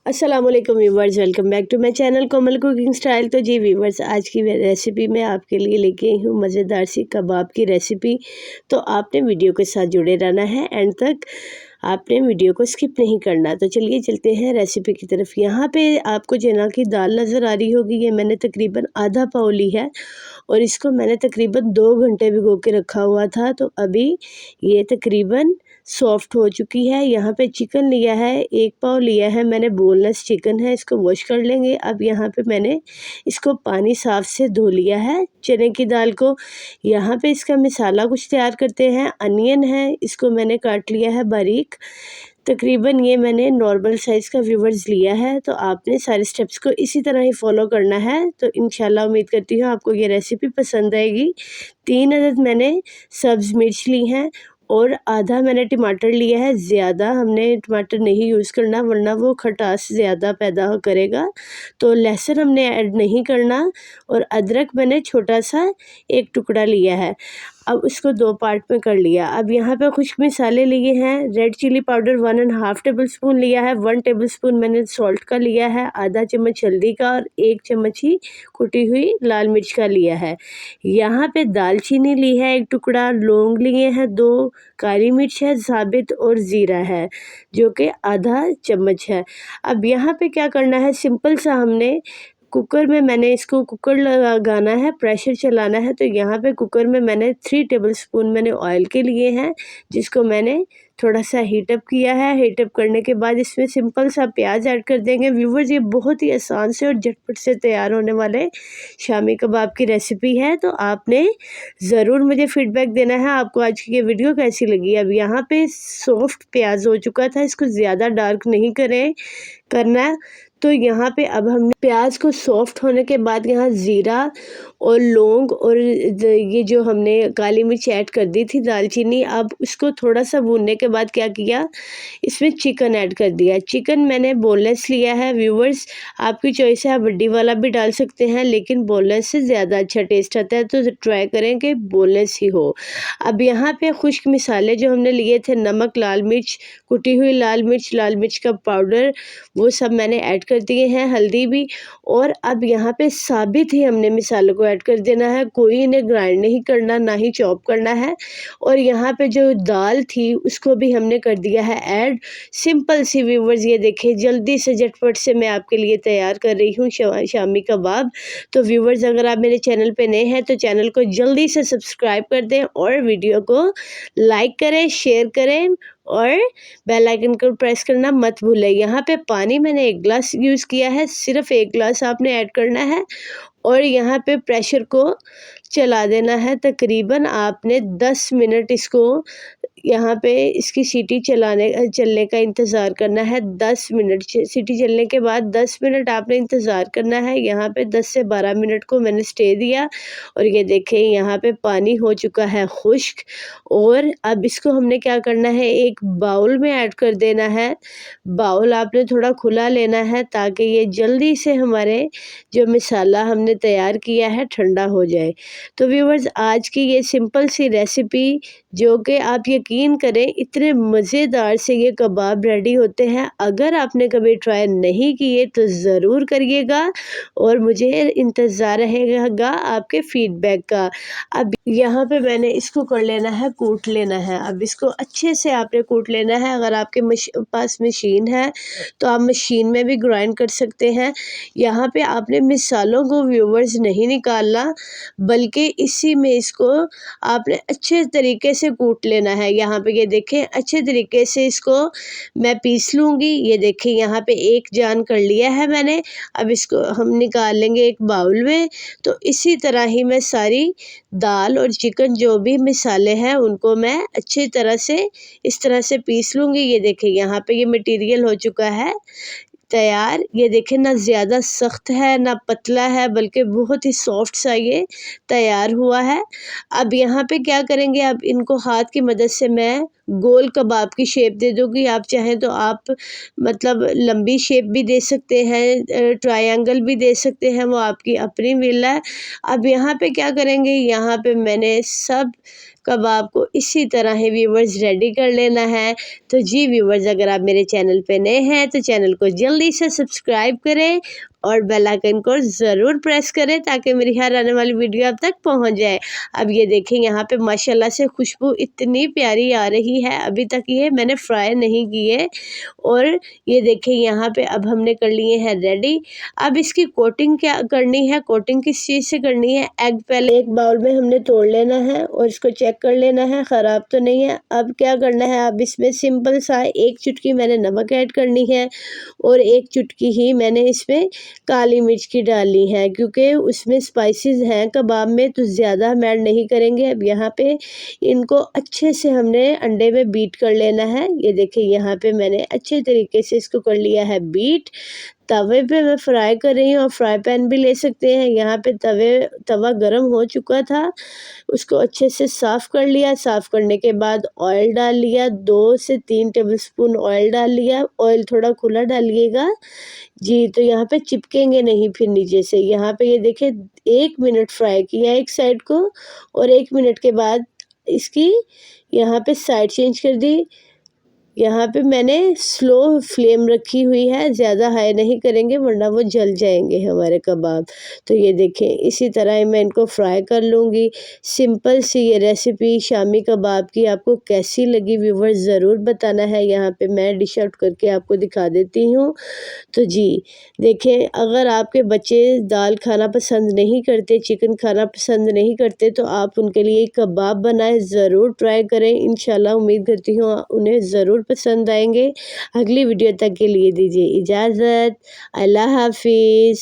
अस्सलामुअलैकुम viewers, welcome back to my channel Komal cooking style. तो जी व्यूवर्स, आज की रेसिपी मैं आपके लिए लेके आई हूँ मज़ेदार सी कबाब की रेसिपी। तो आपने वीडियो के साथ जुड़े रहना है एंड तक, आपने वीडियो को स्किप नहीं करना। तो चलिए चलते हैं रेसिपी की तरफ। यहाँ पे आपको चना की दाल नज़र आ रही होगी, ये मैंने तकरीबन आधा पाव ली है और इसको मैंने तकरीबन 2 घंटे भिगो के रखा हुआ था। तो अभी ये तकरीबन सॉफ्ट हो चुकी है। यहाँ पे चिकन लिया है, 1 पाव लिया है मैंने, बोनलेस चिकन है, इसको वॉश कर लेंगे। अब यहाँ पे मैंने इसको पानी साफ से धो लिया है चने की दाल को। यहाँ पे इसका मसाला कुछ तैयार करते हैं। अनियन है, इसको मैंने काट लिया है बारीक। तकरीबन ये मैंने नॉर्मल साइज़ का व्यूवर्स लिया है। तो आपने सारे स्टेप्स को इसी तरह ही फॉलो करना है। तो इंशाल्लाह उम्मीद करती हूँ आपको ये रेसिपी पसंद आएगी। 3 अदद मैंने सब्ज़ मिर्च ली हैं और आधा मैंने टमाटर लिया है। ज़्यादा हमने टमाटर नहीं यूज़ करना वरना वो खटास ज़्यादा पैदा करेगा। तो लहसुन हमने ऐड नहीं करना और अदरक मैंने छोटा सा 1 टुकड़ा लिया है। अब इसको 2 पार्ट में कर लिया। अब यहाँ पे खुश्क मसाले लिए हैं। Red chilli powder 1.5 tablespoon लिया है। 1 टेबल स्पून मैंने सॉल्ट का लिया है। आधा चम्मच हल्दी का और 1 चम्मच ही कुटी हुई लाल मिर्च का लिया है। यहाँ पे दालचीनी ली है 1 टुकड़ा, लौंग लिए हैं 2, काली मिर्च है साबित और ज़ीरा है जो कि आधा चम्मच है। अब यहाँ पे क्या करना है, सिंपल सा हमने कुकर में, मैंने इसको कुकर लगाना है, प्रेशर चलाना है। तो यहाँ पे कुकर में मैंने 3 टेबल स्पून मैंने ऑयल के लिए हैं, जिसको मैंने थोड़ा सा हीट अप किया है। हीट अप करने के बाद इसमें सिंपल सा प्याज ऐड कर देंगे। व्यूवर्स, ये बहुत ही आसान से और झटपट से तैयार होने वाले शामी कबाब की रेसिपी है। तो आपने ज़रूर मुझे फीडबैक देना है आपको आज की ये वीडियो कैसी लगी। अब यहाँ पे सॉफ्ट प्याज हो चुका था, इसको ज़्यादा डार्क नहीं करना। तो यहाँ पे अब हमने प्याज को सॉफ्ट होने के बाद यहाँ ज़ीरा और लौंग और ये जो हमने काली मिर्च ऐड कर दी थी, दालचीनी, अब उसको थोड़ा सा भूनने के बाद क्या किया, इसमें चिकन ऐड कर दिया। चिकन मैंने बोनलेस लिया है। व्यूवर्स, आपकी चॉइस है, आप बड्डी वाला भी डाल सकते हैं, लेकिन बोनलेस से ज़्यादा अच्छा टेस्ट आता है। तो ट्राई करें कि बोनलेस ही हो। अब यहाँ पे खुश्क मसाले जो हमने लिए थे, नमक, लाल मिर्च, कुटी हुई लाल मिर्च का पाउडर, वो सब मैंने ऐड कर दिए हैं, हल्दी भी। और अब यहाँ पे साबित ही हमने मसालों को ऐड कर देना है, कोई इन्हें ग्राइंड नहीं करना, ना ही चॉप करना है। और यहाँ पे जो दाल थी उसको भी हमने कर दिया है ऐड। सिंपल सी व्यूवर्स, ये देखें, जल्दी से झटपट से मैं आपके लिए तैयार कर रही हूँ शामी कबाब। तो व्यूवर्स, अगर आप मेरे चैनल पे नए हैं तो चैनल को जल्दी से सब्सक्राइब कर दें और वीडियो को लाइक करें, शेयर करें और बेल आइकन को प्रेस करना मत भूलें। यहाँ पे पानी मैंने 1 गिलास यूज़ किया है, सिर्फ 1 गिलास आपने ऐड करना है और यहाँ पे प्रेशर को चला देना है। तकरीबन आपने 10 मिनट इसको यहाँ पे इसकी सीटी चलने का इंतज़ार करना है। 10 मिनट सीटी चलने के बाद 10 मिनट आपने इंतज़ार करना है। यहाँ पे 10 से 12 मिनट को मैंने स्टे दिया और ये देखें, यहाँ पे पानी हो चुका है खुश्क। और अब इसको हमने क्या करना है, एक बाउल में ऐड कर देना है। बाउल आपने थोड़ा खुला लेना है ताकि ये जल्दी से हमारे जो मसाला हमने तैयार किया है ठंडा हो जाए। तो व्यूवर्स, आज की ये सिंपल सी रेसिपी, जो कि आप यकीन करें इतने मज़ेदार से ये कबाब रेडी होते हैं, अगर आपने कभी ट्राई नहीं किए तो ज़रूर करिएगा और मुझे इंतज़ार रहेगा आपके फीडबैक का। अब यहाँ पे मैंने इसको कर लेना है, कूट लेना है। अब इसको अच्छे से आपने कूट लेना है। अगर आपके पास मशीन है तो आप मशीन में भी ग्राइंड कर सकते हैं। यहाँ पे आपने मिसालों को व्यूवर्स नहीं निकालना, बल्कि इसी में इसको आपने अच्छे तरीके से कूट लेना है। यहाँ पे ये देखें, अच्छे तरीके से इसको मैं पीस लूँगी। ये देखें, यहाँ पे एक जान कर लिया है मैंने। अब इसको हम निकाल लेंगे एक बाउल में। तो इसी तरह ही मैं सारी दाल और चिकन जो भी मसाले हैं उनको मैं अच्छी तरह से इस तरह से पीस लूँगी। ये देखें, यहाँ पे ये मटेरियल हो चुका है तैयार। ये देखें, ना ज़्यादा सख्त है ना पतला है, बल्कि बहुत ही सॉफ्ट सा ये तैयार हुआ है। अब यहाँ पे क्या करेंगे, अब इनको हाथ की मदद से मैं गोल कबाब की शेप दे दूँगी। आप चाहें तो आप मतलब लंबी शेप भी दे सकते हैं, ट्रायंगल भी दे सकते हैं, वो आपकी अपनी विल है। अब यहाँ पे क्या करेंगे, यहाँ पे मैंने सब कबाब को इसी तरह ही व्यूवर्स रेडी कर लेना है। तो जी व्यूवर्स, अगर आप मेरे चैनल पे नए हैं तो चैनल को जल्दी से सब्सक्राइब करें और बेल आइकन को ज़रूर प्रेस करें ताकि मेरी हर आने वाली वीडियो आप तक पहुंच जाए। अब ये देखें, यहाँ पे माशाल्लाह से खुशबू इतनी प्यारी आ रही है। अभी तक ये मैंने फ्राई नहीं किए। और ये देखें, यहाँ पे अब हमने कर लिए हैं रेडी। अब इसकी कोटिंग क्या करनी है, कोटिंग किस चीज़ से करनी है। एग पहले एक बाउल में हमने तोड़ लेना है और इसको चेक कर लेना है ख़राब तो नहीं है। अब क्या करना है, अब इसमें सिंपल सा 1 चुटकी मैंने नमक ऐड करनी है और 1 चुटकी ही मैंने इसमें काली मिर्च की डाली है, क्योंकि उसमें स्पाइसेस हैं कबाब में, तो ज़्यादा हम ऐड नहीं करेंगे। अब यहाँ पे इनको अच्छे से हमने अंडे में बीट कर लेना है। ये देखिए, यहाँ पे मैंने अच्छे तरीके से इसको कर लिया है बीट। तवे पे मैं फ्राई कर रही हूँ, और फ्राई पैन भी ले सकते हैं। यहाँ पे तवा गरम हो चुका था, उसको अच्छे से साफ़ कर लिया। साफ़ करने के बाद ऑयल डाल लिया, 2 से 3 टेबलस्पून ऑयल डाल लिया। ऑयल थोड़ा खुला डालिएगा जी, तो यहाँ पे चिपकेंगे नहीं फिर नीचे से। यहाँ पे ये देखिए 1 मिनट फ्राई किया एक साइड को, और 1 मिनट के बाद इसकी यहाँ पे साइड चेंज कर दी। यहाँ पे मैंने स्लो फ्लेम रखी हुई है, ज़्यादा हाई नहीं करेंगे वरना वो जल जाएंगे हमारे कबाब। तो ये देखें, इसी तरह मैं इनको फ्राई कर लूँगी। सिंपल सी ये रेसिपी शामी कबाब की आपको कैसी लगी व्यूवर्स, ज़रूर बताना है। यहाँ पे मैं डिश आउट करके आपको दिखा देती हूँ। तो जी देखें, अगर आपके बच्चे दाल खाना पसंद नहीं करते, चिकन खाना पसंद नहीं करते, तो आप उनके लिए कबाब बनाएं, ज़रूर ट्राई करें। इंशाल्लाह उम्मीद करती हूँ उन्हें ज़रूर पसंद आएंगे। अगली वीडियो तक के लिए दीजिए इजाज़त। अल्लाह हाफिज़।